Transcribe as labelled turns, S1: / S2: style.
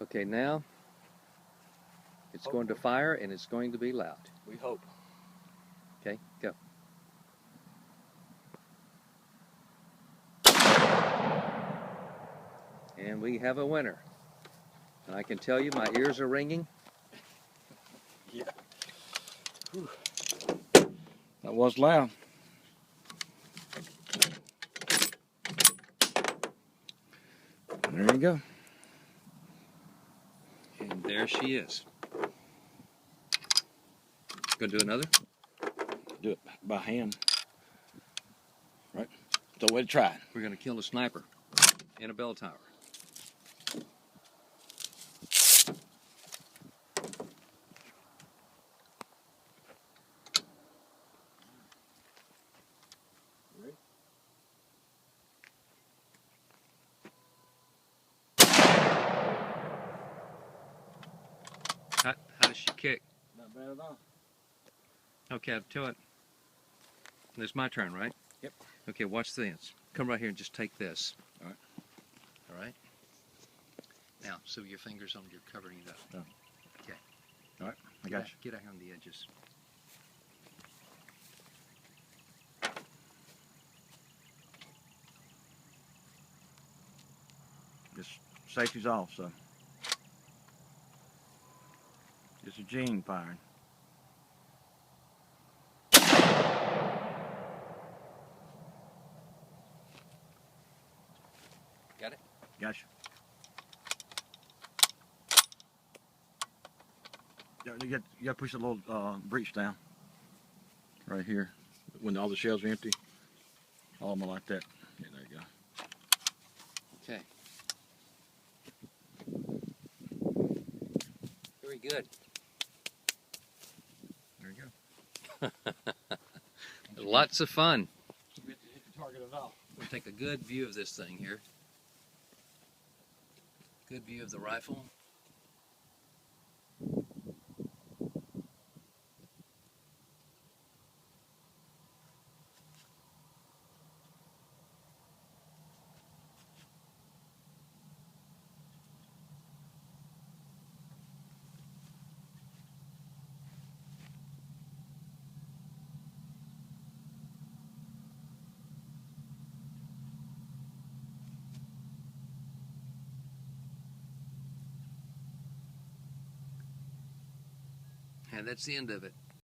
S1: Okay, now it's going to fire and it's going to be loud.
S2: We hope.
S1: Okay, go. And we have a winner. And I can tell you my ears are ringing.
S2: Yeah. Whew. That was loud. There you go.
S1: And there she is. Gonna do another?
S2: Do it by hand. Right? So we'll try it.
S1: We're gonna kill a sniper in a bell tower. How does she kick?
S2: Not bad at all.
S1: Okay, I'll tell it. It's my turn, right?
S2: Yep.
S1: Okay, watch this. Come right here and just take this.
S2: All right.
S1: All right? Now, so your fingers on, you're covering it up.
S2: Oh.
S1: Okay.
S2: All right, I got you.
S1: Get out here on the edges.
S2: Just safety's off, so. It's a Gene firing.
S1: Got it?
S2: Gotcha. You got to push the little breech down. Right here. When all the shells are empty. All of them are like that. Yeah, there you go.
S1: Okay. Very good.
S2: There you go.
S1: Lots of fun.
S2: Hit the target at all.
S1: We'll take a good view of this thing here. Good view of the rifle. And that's the end of it.